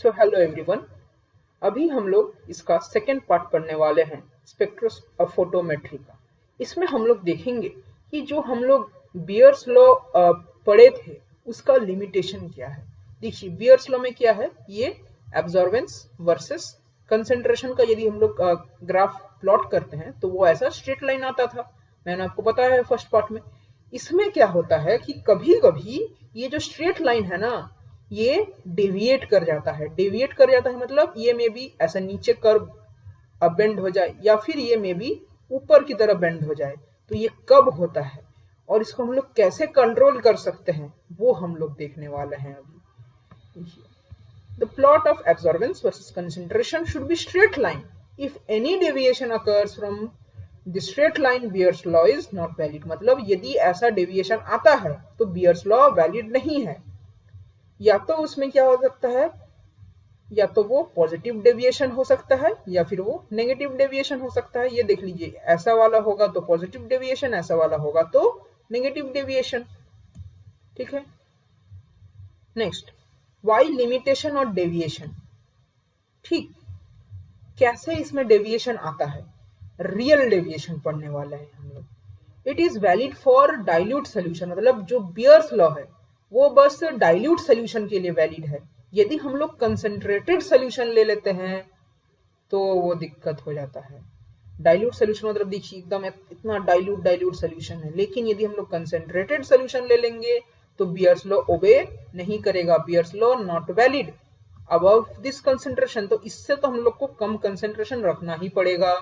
So hello everyone. अभी हम लोग इसका सेकेंड पार्ट पढ़ने वाले हैं स्पेक्ट्रोफोटोमेट्री का। इसमें हम लोग देखेंगे कि जो हम लोग बियर्स लॉ पढ़े थे उसका लिमिटेशन क्या है। देखिए बियर्स लॉ में क्या है, ये एब्जॉर्बेंस वर्सेस कंसेंट्रेशन का यदि हम लोग ग्राफ प्लॉट करते हैं तो वो ऐसा स्ट्रेट लाइन आता था, मैंने आपको बताया है फर्स्ट पार्ट में। इसमें क्या होता है कि कभी कभी ये जो स्ट्रेट लाइन है ना, ये डेविएट कर जाता है। डेविएट कर जाता है मतलब ये मे बी ऐसा नीचे कर्व बेंड हो जाए या फिर ये मे बी ऊपर की तरफ बेंड हो जाए। तो ये कब होता है और इसको हम लोग कैसे कंट्रोल कर सकते हैं वो हम लोग देखने वाले हैं अभी। The plot of absorbance versus concentration should be straight line. If any deviation occurs from the straight line, bears law is not valid. मतलब यदि ऐसा डेविएशन आता है तो बियर्स लॉ वैलिड नहीं है। या तो उसमें क्या हो सकता है, या तो वो पॉजिटिव डेविएशन हो सकता है या फिर वो नेगेटिव डेविएशन हो सकता है। ये देख लीजिए, ऐसा वाला होगा तो पॉजिटिव डेविएशन, ऐसा वाला होगा तो नेगेटिव डेविएशन। ठीक है, नेक्स्ट, वाई लिमिटेशन और डेविएशन। ठीक, कैसे इसमें डेविएशन आता है, रियल डेविएशन पढ़ने वाले हैं हम लोग। It is valid for dilute solution, मतलब जो बियर्स लॉ है वो बस डाइल्यूट सोल्यूशन के लिए वैलिड है। यदि हम लोग कंसंट्रेटेड सोल्यूशन ले लेते हैं तो वो दिक्कत हो जाता है। डाइल्यूट सोल्यूशन मतलब देखिए एकदम इतना डाइल्यूट सोल्यूशन है, लेकिन यदि हम लोग कंसंट्रेटेड सोल्यूशन ले लेंगे तो बियर्स लॉ ओबे नहीं करेगा, bears law not valid above this concentration. तो इससे तो हम लोग को कम कंसंट्रेशन रखना ही पड़ेगा।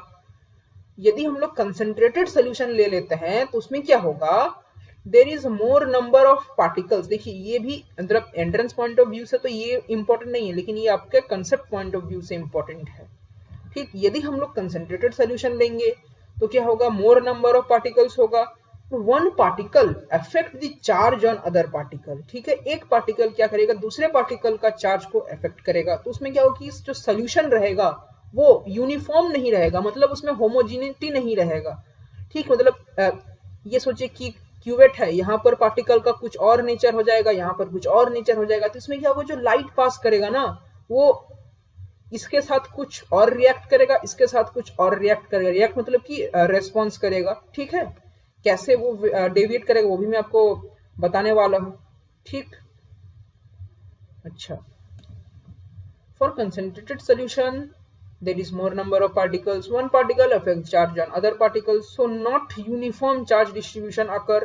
यदि हम लोग कंसंट्रेटेड सोल्यूशन ले लेते हैं तो उसमें क्या होगा, there is more number of particles. देखिए ये भी मतलब एंट्रेंस पॉइंट ऑफ व्यू से तो ये इंपॉर्टेंट नहीं है, लेकिन ये आपके कंसेप्ट पॉइंट ऑफ व्यू से इंपॉर्टेंट है। ठीक, यदि हम लोग कंसंट्रेटेड सोल्यूशन लेंगे तो क्या होगा, मोर नंबर ऑफ पार्टिकल्स होगा। One particle affect the charge on other particle. ठीक है, एक पार्टिकल क्या करेगा, दूसरे पार्टिकल का चार्ज को अफेक्ट करेगा। तो उसमें क्या होगी, जो सोल्यूशन रहेगा वो यूनिफॉर्म नहीं रहेगा, मतलब उसमें होमोजीनिटी नहीं रहेगा। ठीक, मतलब ये सोचिए कि क्यूवेट है, यहाँ पर पार्टिकल का कुछ और नेचर हो जाएगा, यहाँ पर कुछ और नेचर हो जाएगा। तो इसमें क्या होगा, जो लाइट पास करेगा ना वो इसके साथ कुछ और रिएक्ट करेगा, इसके साथ कुछ और रिएक्ट करेगा। रिएक्ट मतलब कि रेस्पॉन्स करेगा। ठीक है, कैसे वो डेविएट करेगा वो भी मैं आपको बताने वाला हूँ। ठीक, अच्छा, for concentrated solution there is more number of particles, one particle affects charge on other particles, so not uniform charge distribution occur।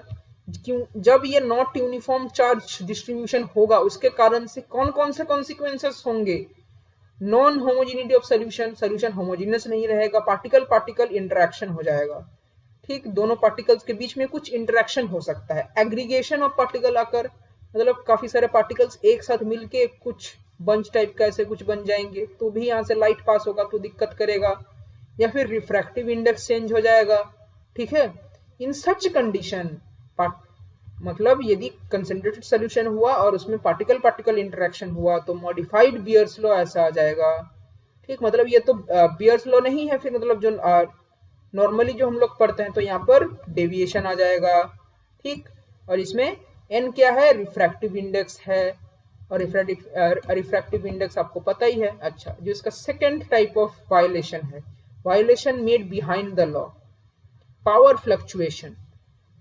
क्यों, जब ये नॉट यूनिफॉर्म चार्ज डिस्ट्रीब्यूशन होगा उसके कारण से कौन कौन से कॉन्सिक्वेंसेस होंगे, non homogeneity of solution, solution homogeneous नहीं रहेगा, पार्टिकल पार्टिकल इंटरेक्शन हो जाएगा। ठीक, दोनों पार्टिकल्स के बीच में कुछ इंटरेक्शन हो सकता है। एग्रीगेशन ऑफ पार्टिकल आकर, मतलब काफी सारे पार्टिकल्स एक साथ मिलके कुछ बंच टाइप का ऐसे कुछ बन जाएंगे, तो भी यहाँ से लाइट पास होगा तो दिक्कत करेगा। या फिर रिफ्रैक्टिव इंडेक्स चेंज हो जाएगा। ठीक है, इन सच कंडीशन मतलब यदि कंसंट्रेटेड सोल्यूशन हुआ और उसमें पार्टिकल पार्टिकल इंटरेक्शन हुआ तो मॉडिफाइड बियर्स लॉ ऐसा आ जाएगा। ठीक, मतलब ये तो बियर्स लॉ नहीं है, फिर मतलब जो नॉर्मली जो हम लोग पढ़ते हैं तो यहाँ पर डेविएशन आ जाएगा। ठीक, और इसमें n क्या है, रिफ्रैक्टिव इंडेक्स है, और रिफ्रैक्टिव इंडेक्स आपको पता ही है। अच्छा, जो इसका सेकेंड टाइप ऑफ वायलेशन है, violation made behind the law, power fluctuation.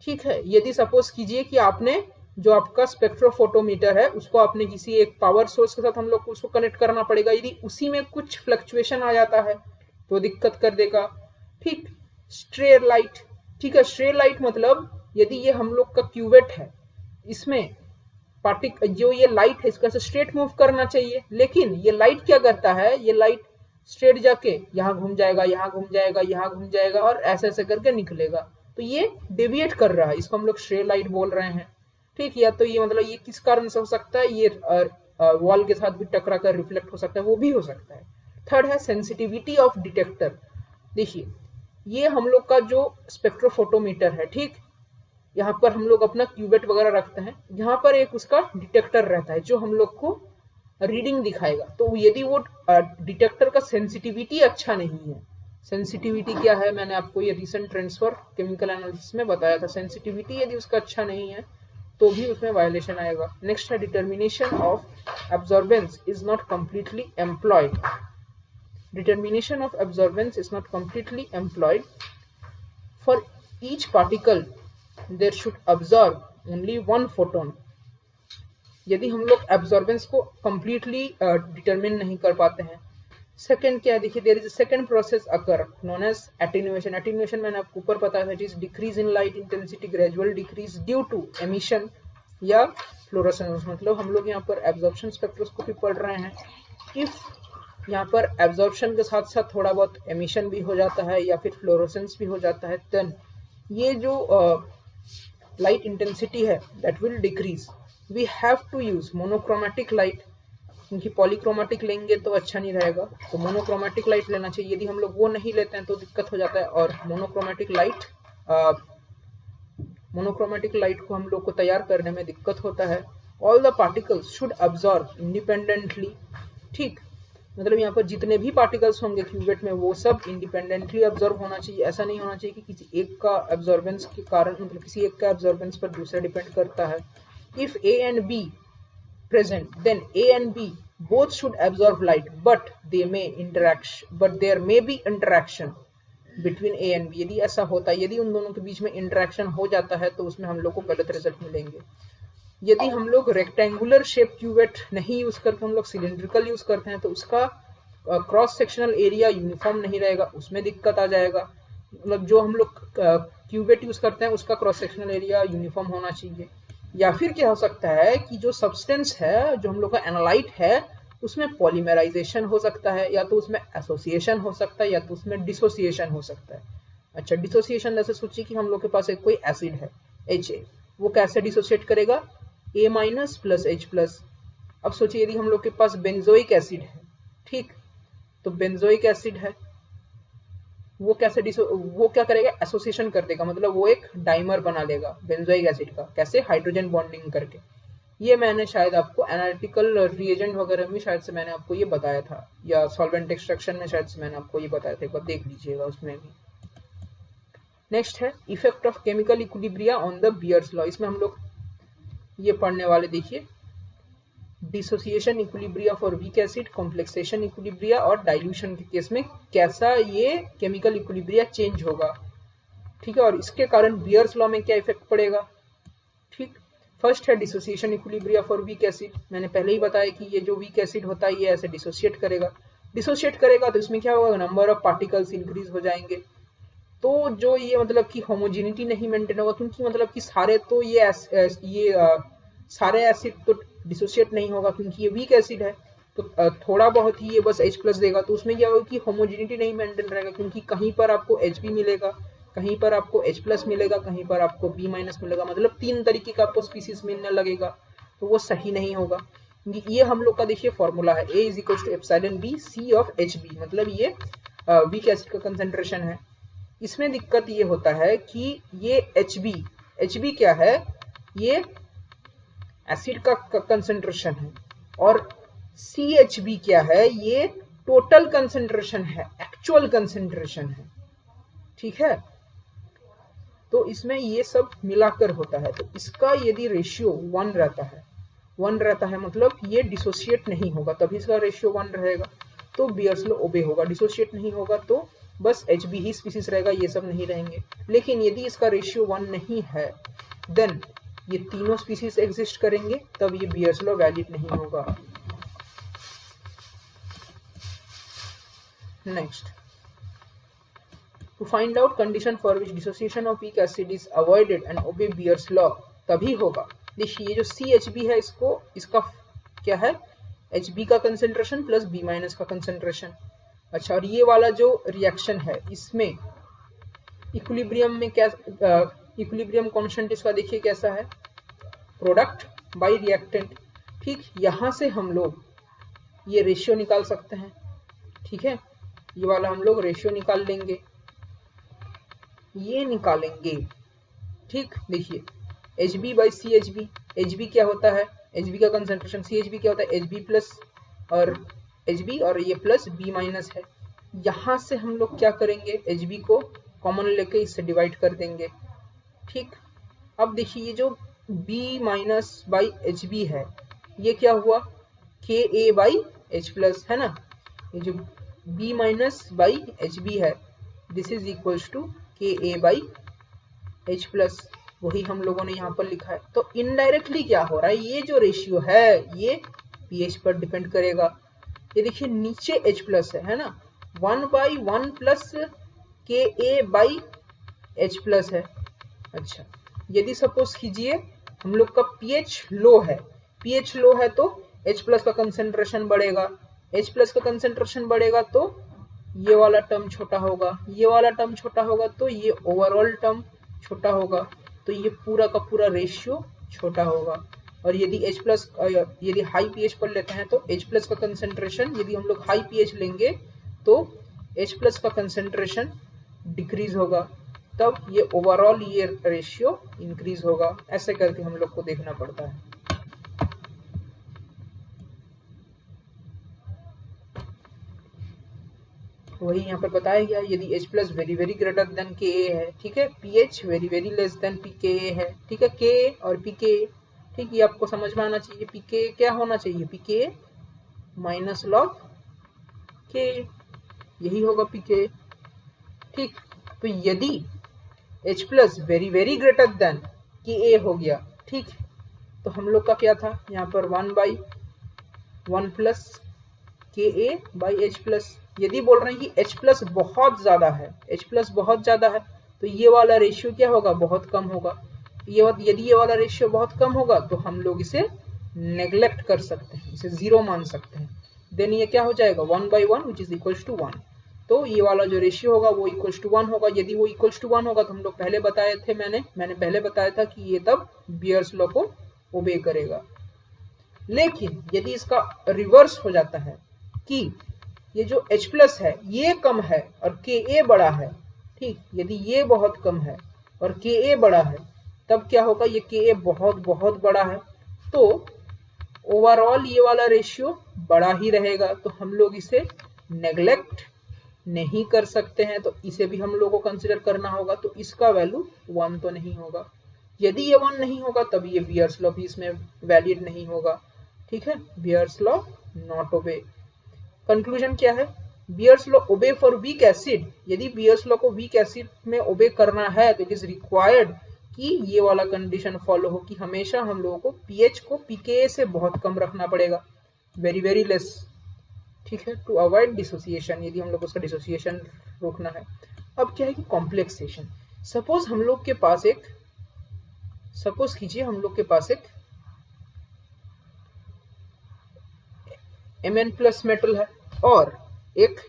ठीक है, यदि सपोज कीजिए कि आपने जो आपका स्पेक्ट्रोफोटोमीटर है उसको आपने किसी एक पावर सोर्स के साथ हम लोग को उसको कनेक्ट करना पड़ेगा, यदि उसी में कुछ फ्लक्चुएशन आ जाता है तो दिक्कत कर देगा। ठीक, स्ट्रे लाइट। ठीक है, स्ट्रे लाइट मतलब यदि ये हम लोग का क्यूवेट है, इसमें जो ये लाइट है इसका स्ट्रेट मूव करना चाहिए, लेकिन ये लाइट क्या करता है, ये लाइट स्ट्रेट जाके यहाँ घूम जाएगा, यहाँ घूम जाएगा, यहाँ घूम जाएगा और ऐसे ऐसे करके निकलेगा। तो ये डेविएट कर रहा है, इसको हम लोग स्ट्रे लाइट बोल रहे हैं। ठीक, या तो ये मतलब ये किस कारण से हो सकता है, ये वॉल के साथ भी टकरा कर रिफ्लेक्ट हो सकता है, वो भी हो सकता है। थर्ड है सेंसिटिविटी ऑफ डिटेक्टर। देखिए ये हम लोग का जो स्पेक्ट्रोफोटोमीटर है, ठीक, यहाँ पर हम लोग अपना क्यूवेट वगैरह रखते हैं, यहाँ पर एक उसका डिटेक्टर रहता है जो हम लोग को रीडिंग दिखाएगा। तो यदि वो डिटेक्टर का सेंसिटिविटी अच्छा नहीं है, सेंसिटिविटी क्या है मैंने आपको ये रिसेंट ट्रांसफर केमिकल एनालिसिस में बताया था, सेंसिटिविटी यदि उसका अच्छा नहीं है तो भी उसमें वायलेशन आएगा। नेक्स्ट है determination of absorbance is not completely employed. Determination of absorbance is not completely employed for each particle there should absorb only one photon. यदि हम लोग एब्जॉर्बेंस को कंप्लीटली डिटरमिन नहीं कर पाते हैं। सेकंड क्या है, देखिए there is a second process occur known as attenuation. Attenuation मैंने आपको ऊपर बताया था, it is decrease in light intensity, gradual decrease due to emission या फ्लोरोसेंस। मतलब हम लोग यहाँ पर एब्जॉर्प्शन स्पेक्ट्रोस्कोपी पढ़ रहे हैं। इफ यहाँ पर एब्जॉर्प्शन के साथ साथ थोड़ा बहुत एमिशन भी हो जाता है या फिर फ्लोरोसेंस भी हो जाता है, देन ये जो लाइट इंटेंसिटी है that will decrease. We have to use monochromatic light, क्योंकि पॉलीक्रोमेटिक लेंगे तो अच्छा नहीं रहेगा, तो मोनोक्रोमेटिक लाइट लेना चाहिए। यदि हम लोग वो नहीं लेते हैं तो दिक्कत हो जाता है। और मोनोक्रोमेटिक लाइट को हम लोग को तैयार करने में दिक्कत होता है। All the particles should absorb independently. ठीक, मतलब यहाँ पर जितने भी पार्टिकल्स होंगे क्यूवेट में वो सब इंडिपेंडेंटली अब्जॉर्ब होना चाहिए। ऐसा नहीं होना चाहिए कि किसी एक का एब्जॉर्बेंस के कारण, मतलब किसी एक का एब्जॉर्बेंस पर दूसरा डिपेंड करता है। If A and B present, then A and B both should absorb light, but there may be interaction between A and B। यदि ऐसा होता है, यदि उन दोनों के बीच में इंटरेक्शन हो जाता है तो उसमें हम लोग को गलत रिजल्ट मिलेंगे। यदि हम लोग रेक्टेंगुलर शेप क्यूवेट नहीं यूज करके हम लोग सिलेंड्रिकल यूज करते हैं तो उसका क्रॉस सेक्शनल एरिया यूनिफॉर्म नहीं रहेगा, उसमें दिक्कत आ जाएगा। मतलब जो हम लोग क्यूवेट यूज करते हैं उसका क्रॉस सेक्शनल एरिया यूनिफॉर्म होना चाहिए। या फिर क्या हो सकता है कि जो सब्सटेंस है, जो हम लोग का एनालाइट है, उसमें पॉलीमराइजेशन हो सकता है, या तो उसमें एसोसिएशन हो सकता है, या तो उसमें डिसोसिएशन हो सकता है। अच्छा, डिसोसिएशन जैसे सोचिए कि हम लोग के पास एक कोई एसिड है HA, वो कैसे डिसोसिएट करेगा, A minus plus H plus. अब सोचिए यदि हम लोग के पास बेंजोइक एसिड है, ठीक, तो बेंजोइक एसिड है, वो क्या करेगा, एसोसिएशन कर देगा, मतलब वो एक डाइमर बना लेगा बेंजोइक एसिड का। कैसे, हाइड्रोजन बॉन्डिंग करके। ये मैंने शायद आपको एनालिटिकल रिएजेंट वगैरह में शायद से मैंने आपको ये बताया था, या सॉल्वेंट एक्सट्रैक्शन में शायद से मैंने आपको ये बताया था, एक बार देख लीजिएगा उसमें भी। नेक्स्ट है effect of chemical equilibria on the bears law. इसमें हम लोग ये पढ़ने वाले, देखिए, dissociation equilibria for weak acid, complexation equilibria और डाइल्यूशन के केस में कैसा ये केमिकल इक्विलिब्रिया चेंज होगा। ठीक है, और इसके कारण बियर्स लॉ में क्या इफेक्ट पड़ेगा। ठीक, फर्स्ट है dissociation equilibria for weak acid. मैंने पहले ही बताया कि ये जो वीक एसिड होता है ये ऐसे डिसोसिएट करेगा तो इसमें क्या होगा, नंबर ऑफ पार्टिकल्स इंक्रीज हो जाएंगे। तो जो ये मतलब कि होमोजिनिटी नहीं मेंटेन होगा, क्योंकि मतलब कि सारे तो सारे एसिड तो डिसोसिएट नहीं होगा, क्योंकि ये वीक एसिड है। तो थोड़ा बहुत ही ये बस H प्लस देगा, तो उसमें क्या होगा कि होमोजिनिटी नहीं मेंटेन रहेगा, क्योंकि कहीं पर आपको Hb मिलेगा, कहीं पर आपको H प्लस मिलेगा, कहीं पर आपको B माइनस मिलेगा, मतलब 3 तरीके का आपको स्पीसीज मिलने लगेगा, तो वो सही नहीं होगा। ये हम लोग का देखिए फॉर्मूला है, A is equal to epsilon B C of Hb, मतलब ये वीक एसिड का कंसेंट्रेशन है। इसमें दिक्कत ये होता है कि ये Hb क्या है, ये एसिड का कंसेंट्रेशन है, और CHb क्या है, ये टोटल कंसेंट्रेशन है, एक्चुअल कंसेंट्रेशन है। ठीक है, तो इसमें ये सब मिलाकर होता है। तो इसका यदि रेशियो 1 रहता है मतलब ये डिसोसिएट नहीं होगा, तभी इसका रेशियो 1 रहेगा, तो बियर्स लॉ ओबे होगा। डिसोसिएट नहीं होगा तो बस Hb ही स्पीसीज रहेगा, ये सब नहीं रहेंगे। लेकिन यदि इसका रेशियो 1 नहीं है, देन ये तीनों स्पीसीज एग्जिस्ट करेंगे, तब ये बियर्स लॉ वैलिड नहीं होगा। Next, to find out condition for which dissociation of weak acid is avoided and obey Beer's law तभी होगा। देखिए, ये जो CHb है, इसका क्या है, Hb का कंसेंट्रेशन प्लस B माइनस का कंसेंट्रेशन। अच्छा, और ये वाला जो रिएक्शन है, इसमें इक्विलिब्रियम में क्या, इक्विलिब्रियम कांस्टेंट इसका देखिए कैसा है, प्रोडक्ट बाय रिएक्टेंट। ठीक, यहाँ से हम लोग ये रेशियो निकाल सकते हैं। ठीक है, ये वाला हम लोग रेशियो निकाल लेंगे, ये निकालेंगे। ठीक, देखिए Hb बाई CHb, Hb क्या होता है, Hb का कंसेंट्रेशन, CHb क्या होता है, Hb प्लस और Hb, और ये प्लस B माइनस है। यहाँ से हम लोग क्या करेंगे, Hb को कॉमन लेके इससे डिवाइड कर देंगे। ठीक, अब देखिए ये जो B minus by H B है, ये क्या हुआ के ए बाई एच प्लस, है ना। ये जो B minus by H B है this is equals to K A by H plus, वही हम लोगों ने यहाँ पर लिखा है। तो इनडायरेक्टली क्या हो रहा है, ये जो रेशियो है ये पीएच पर डिपेंड करेगा। ये देखिए नीचे एच प्लस है ना, 1/1 प्लस के ए बाई एच प्लस है। अच्छा, यदि सपोज कीजिए हम लोग का पीएच लो है, पीएच लो है तो H प्लस का कंसेंट्रेशन बढ़ेगा, H प्लस का कंसेंट्रेशन बढ़ेगा तो ये वाला टर्म छोटा होगा, ये वाला टर्म छोटा होगा तो ये ओवरऑल टर्म छोटा होगा, तो ये पूरा का पूरा रेशियो छोटा होगा। और यदि H प्लस यदि हाई पीएच पर लेते हैं तो H प्लस का कंसेंट्रेशन, यदि हम लोग हाई पीएच लेंगे तो H प्लस का कंसेंट्रेशन डिक्रीज होगा, तब ये ओवरऑल ये रेशियो इंक्रीज होगा। ऐसे करके हम लोग को देखना पड़ता है। वही यहाँ पर बताया गया, यदि H plus very very greater than के ए है, ठीक है, pH very very less than P के ए है, ठीक है, के और पी के, ठीक, ये आपको समझ में आना चाहिए। पी के क्या होना चाहिए, पी के माइनस लॉग के, यही होगा पी के, ठीक। तो यदि H plus very very greater than के ए हो गया, ठीक, तो हम लोग का क्या था यहाँ पर 1/1 प्लस के ए बाई एच प्लस। यदि बोल रहे हैं कि H प्लस बहुत ज़्यादा है, H प्लस बहुत ज़्यादा है, तो ये वाला रेशियो क्या होगा, बहुत कम होगा। यदि ये वाला रेशियो बहुत कम होगा तो हम लोग इसे नेग्लेक्ट कर सकते हैं, इसे जीरो मान सकते हैं। देन ये क्या हो जाएगा 1/1 विच इज इक्वल्स टू 1, तो ये वाला जो रेशियो होगा वो इक्वल्स टू 1 होगा। यदि वो इक्वल्स टू 1 होगा तो हम लोग पहले बताए थे, मैंने पहले बताया था कि ये तब बियर्स लॉ को ओबे करेगा। लेकिन यदि इसका रिवर्स हो जाता है कि ये जो H प्लस है ये कम है और के ए बड़ा है, ठीक, यदि ये बहुत कम है और के ए बड़ा है, तब क्या होगा, ये के ए बहुत बहुत बड़ा है, तो ओवरऑल ये वाला रेशियो बड़ा ही रहेगा, तो हम लोग इसे नेग्लेक्ट नहीं कर सकते हैं, तो इसे भी हम लोग को कंसिडर करना होगा। तो इसका वैल्यू 1 तो नहीं होगा। यदि ये 1 नहीं होगा तब ये बियर्स लॉ भी इसमें वैलिड नहीं होगा, ठीक है, bears law not obey. Conclusion क्या है, बियर्स लॉ ओबे फॉर वीक एसिड। यदि बियर्स लॉ को वीक एसिड में ओबे करना है तो इट इज रिक्वायर्ड कि ये वाला कंडीशन फॉलो हो कि हमेशा हम लोगों को पीएच को पीके से बहुत कम रखना पड़ेगा, वेरी वेरी लेस, ठीक है, टू अवॉइड डिसोसिएशन, यदि हम लोग उसका डिसोसिएशन रोकना है। अब क्या है कि कॉम्प्लेक्सेशन, सपोज कीजिए हम लोग के पास एक Mn प्लस मेटल है और एक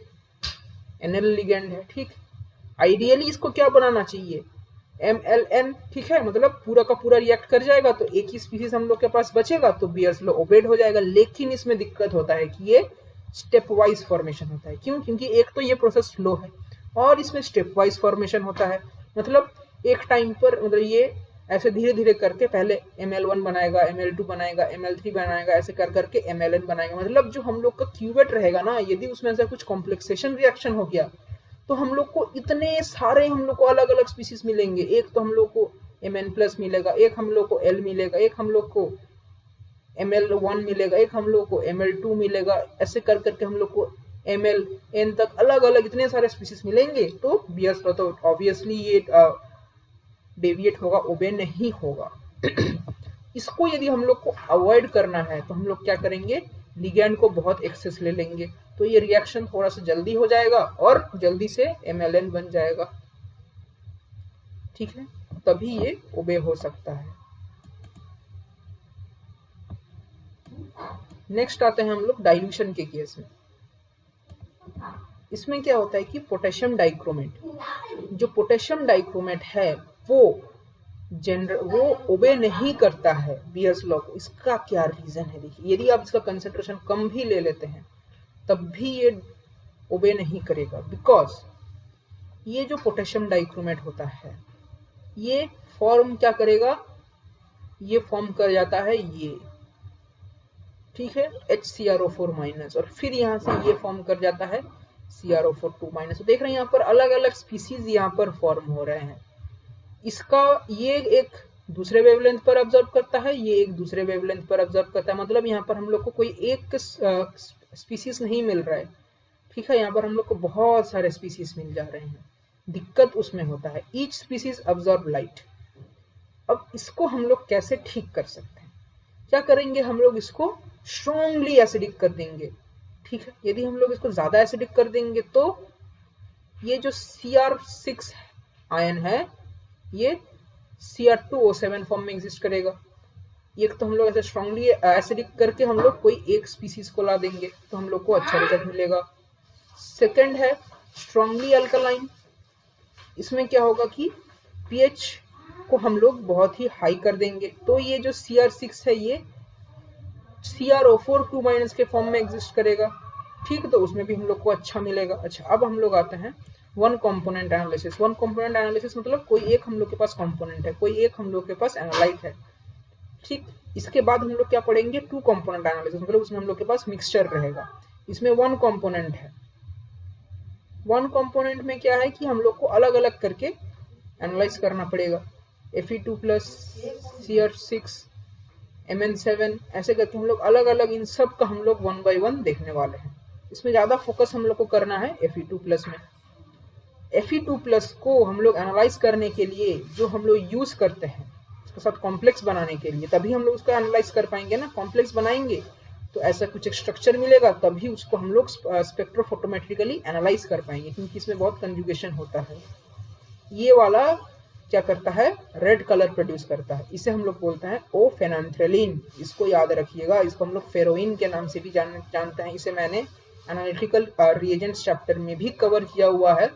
Nl लिगेंड है, ठीक। आइडियली इसको क्या बनाना चाहिए, MLN, ठीक है, मतलब पूरा का पूरा रिएक्ट कर जाएगा तो एक ही स्पीसीज हम लोग के पास बचेगा, तो बियर्स लॉ ओबेड हो जाएगा। लेकिन इसमें दिक्कत होता है कि ये स्टेप वाइज फॉर्मेशन होता है। क्यों, क्योंकि एक तो ये प्रोसेस स्लो है और इसमें स्टेप वाइज फॉर्मेशन होता है, मतलब एक टाइम पर, मतलब ये ऐसे धीरे धीरे करके पहले ML1 बनाएगा, ML2 बनाएगा, ML3 बनाएगा, ऐसे कर करके MLN बनाएगा। मतलब जो हम लोग का क्यूवेट रहेगा ना, यदि उसमें से कुछ कॉम्प्लेक्सेशन रिएक्शन हो गया तो हम लोग को इतने सारे हम लोग को अलग अलग स्पीसीज मिलेंगे। एक तो हम लोग को Mn प्लस मिलेगा, एक हम लोग को L मिलेगा, एक हम लोग को ML1 मिलेगा, एक हम लोग को ML2 मिलेगा, ऐसे कर करके हम लोग को MLN तक अलग अलग इतने सारे स्पीसीज मिलेंगे। तो बियर्स लॉ तो ऑब्वियसली ये डेविएट होगा, ओबे नहीं होगा। इसको यदि हम लोग को अवॉइड करना है तो हम लोग क्या करेंगे, लिगैंड को बहुत एक्सेस ले लेंगे, तो ये रिएक्शन थोड़ा सा जल्दी हो जाएगा और जल्दी से MLN बन जाएगा, ठीक है, तभी ये ओबे हो सकता है। नेक्स्ट आते हैं हम लोग डाइल्यूशन के केस में। इसमें क्या होता है कि पोटेशियम डाइक्रोमेट, जो पोटेशियम डाइक्रोमेट है वो ओबे नहीं करता है बियर्स लॉ को। इसका क्या रीजन है, देखिए, यदि आप इसका कंसेंट्रेशन कम भी ले लेते हैं तब भी ये ओबे नहीं करेगा, बिकॉज ये जो पोटेशियम डाइक्रोमेट होता है ये फॉर्म क्या करेगा, ये फॉर्म कर जाता है ये, ठीक है, HCrO4 माइनस, और फिर यहाँ से ये फॉर्म कर जाता है CrO4 माइनस। तो देख रहे हैं यहाँ पर अलग अलग स्पीसीज यहाँ पर फॉर्म हो रहे हैं। इसका ये एक दूसरे वेवलेंथ पर ऑब्जर्व करता है, ये एक दूसरे वेवलेंथ पर ऑब्जर्व करता है। मतलब यहाँ पर हम लोग को कोई एक स्पीसीज नहीं मिल रहा है, ठीक है, यहाँ पर हम लोग को बहुत सारे स्पीसीज मिल जा रहे हैं। दिक्कत उसमें होता है ईच स्पीसीज ऑब्जर्व लाइट। अब इसको हम लोग कैसे ठीक कर सकते हैं? क्या करेंगे, हम लोग इसको स्ट्रॉन्गली एसिडिक कर देंगे, ठीक है। यदि हम लोग इसको ज्यादा एसिडिक कर देंगे तो ये जो Cr6 आयन है ये Cr2O7 फॉर्म में एग्जिस्ट करेगा। एक तो हम लोग ऐसे स्ट्रांगली एसिडिक करके हम लोग कोई एक स्पीसीज को ला देंगे तो हम लोग को अच्छा रिजल्ट मिलेगा। सेकंड है स्ट्रांगली अल्कलाइन। इसमें क्या होगा कि पीएच को हम लोग बहुत ही हाई कर देंगे तो ये जो Cr6 है ये CrO4 2- के फॉर्म में एग्जिस्ट करेगा, ठीक, तो उसमें भी हम लोग को अच्छा मिलेगा। अच्छा, अब हम लोग आते हैं one component analysis. One component analysis मतलब कोई एक हम लोग के पास कंपोनेंट है, कोई एक हम लोग के पास एनालाइट है, ठीक। इसके बाद हम लोग क्या पढ़ेंगे, टू कंपोनेंट एनालिसिस, मतलब उसमें हम लोग के पास मिक्सचर रहेगा। इसमें वन कंपोनेंट है। वन कंपोनेंट में क्या है कि हम लोग को अलग अलग करके एनालाइज करना पड़ेगा। Fe2+, Cr6, Mn7 ऐसे करके हम लोग अलग अलग इन सब का हम लोग 1 by 1 देखने वाले हैं। इसमें ज़्यादा फोकस हम लोग को करना है Fe2+ में। Fe2+ को हम लोग एनालाइज करने के लिए जो हम लोग यूज़ करते हैं उसके साथ कॉम्प्लेक्स बनाने के लिए, तभी हम लोग उसको एनालाइज कर पाएंगे ना। कॉम्प्लेक्स बनाएंगे तो ऐसा कुछ एक स्ट्रक्चर मिलेगा, तभी उसको हम लोग स्पेक्ट्रोफोटोमेट्रिकली एनालाइज कर पाएंगे, क्योंकि इसमें बहुत कंजुगेशन होता है। ये वाला क्या करता है, रेड कलर प्रोड्यूस करता है, इसे हम लोग बोलते हैं ओ फेनांथ्रेलिन। इसको याद रखिएगा, इसको हम लोग फेरोइन के नाम से भी जानते हैं। इसे मैंने एनालिटिकल रिएजेंट्स चैप्टर में भी कवर किया हुआ है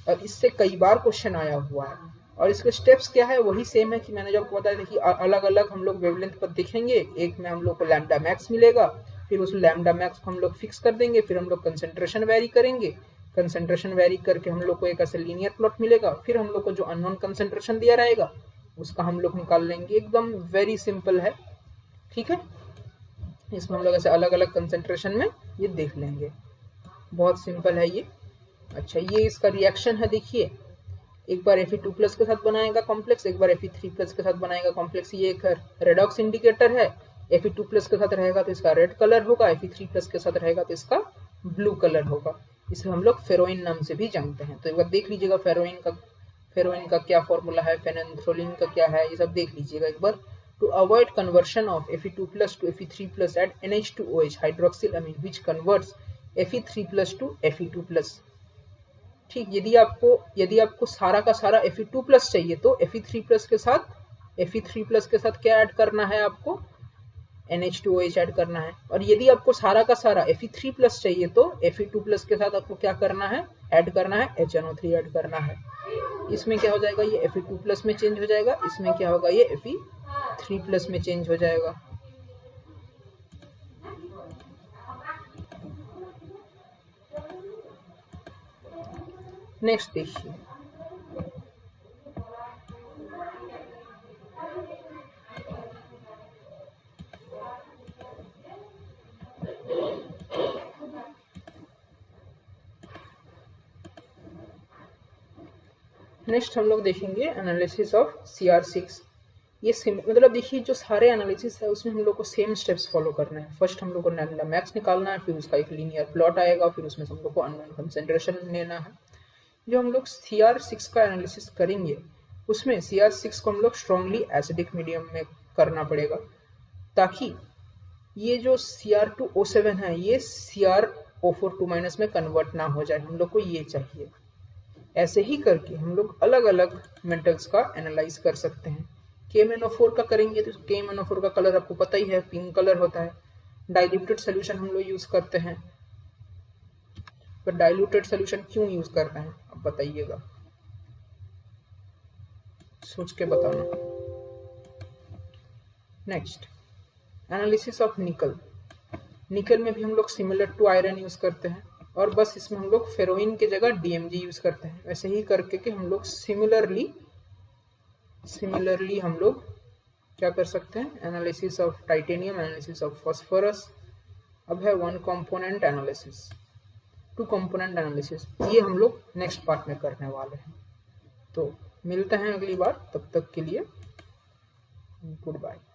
और इससे कई बार क्वेश्चन आया हुआ है। और इसके स्टेप्स क्या है, वही सेम है कि मैंने जो आपको बताया था कि अलग अलग हम लोग वेवलेंथ पर देखेंगे। एक में हम लोग को लैम्डा मैक्स मिलेगा, फिर उस लैम्डा मैक्स को हम लोग फिक्स कर देंगे, फिर हम लोग कंसेंट्रेशन वेरी करेंगे, कंसेंट्रेशन वेरी करके हम लोग को एक ऐसा लीनियर प्लॉट मिलेगा, फिर हम लोग को जो अननोन कंसेंट्रेशन दिया रहेगा उसका हम लोग निकाल लेंगे। एकदम वेरी सिंपल है, ठीक है। इसमें हम लोग ऐसे अलग अलग कंसेंट्रेशन में ये देख लेंगे, बहुत सिंपल है ये। अच्छा, ये इसका रिएक्शन है, देखिए, एक बार Fe2+ के साथ बनाएगा कॉम्प्लेक्स, एक बार Fe3+ के साथ बनाएगा कॉम्प्लेक्स। ये एक रेडॉक्स इंडिकेटर है। Fe2+ के साथ रहेगा तो इसका रेड कलर होगा, Fe3+ के साथ रहेगा तो इसका ब्लू कलर होगा। इसे हम लोग फेरोइन नाम से भी जानते हैं। तो एक बार देख लीजिएगा फेरोइन का क्या फॉर्मूला है, फेनेंथ्रोलिन का क्या है, ये सब देख लीजिएगा एक बार। To avoid conversion of Fe2+ to Fe3+ add NH2OH hydroxyl amine which converts Fe3+ to Fe2+। ठीक, यदि आपको सारा का सारा Fe2+ चाहिए तो Fe3+ के साथ क्या ऐड करना है, आपको NH2OH ऐड करना है। और यदि आपको सारा का सारा Fe3+ चाहिए तो Fe2+ के साथ आपको क्या करना है, ऐड करना है HNO3 ऐड करना है। इसमें क्या हो जाएगा, ये Fe2+ में चेंज हो जाएगा, इसमें क्या होगा, ये Fe3+ में चेंज हो जाएगा। नेक्स्ट देखिए, नेक्स्ट हम लोग देखेंगे एनालिसिस ऑफ Cr6। ये मतलब देखिए, जो सारे एनालिसिस है उसमें हम लोग को सेम स्टेप्स फॉलो करना है। फर्स्ट हम लोग को लैम्डा मैक्स निकालना है, फिर उसका एक लीनियर प्लॉट आएगा, फिर उसमें हम लोग को अननोन कंसेंट्रेशन लेना है। जो हम लोग Cr6 का एनालिसिस करेंगे उसमें Cr6 को हम लोग स्ट्रांगली एसिडिक मीडियम में करना पड़ेगा, ताकि ये जो Cr2O7 है ये CrO4 2- में कन्वर्ट ना हो जाए, हम लोग को ये चाहिए। ऐसे ही करके हम लोग अलग अलग मेटल्स का एनालाइज कर सकते हैं। KMnO4 का करेंगे तो KMnO4 का कलर आपको पता ही है, पिंक कलर होता है। डाइल्यूटेड सोल्यूशन हम लोग यूज करते हैं, पर डाइल्यूटेड सोल्यूशन क्यों यूज करते हैं आप बताइएगा, सोच के बताना। नेक्स्ट, एनालिसिस ऑफ निकल। निकल में भी हम लोग सिमिलर टू आयरन यूज करते हैं, और बस इसमें हम लोग फेरोइन की जगह DMG यूज करते हैं। वैसे ही करके कि हम लोग सिमिलरली हम लोग क्या कर सकते हैं, analysis of titanium, analysis of phosphorus. अब है one component analysis, two component analysis, ये हम लोग नेक्स्ट पार्ट में करने वाले हैं। तो मिलते हैं अगली बार, तब तक के लिए गुड बाय।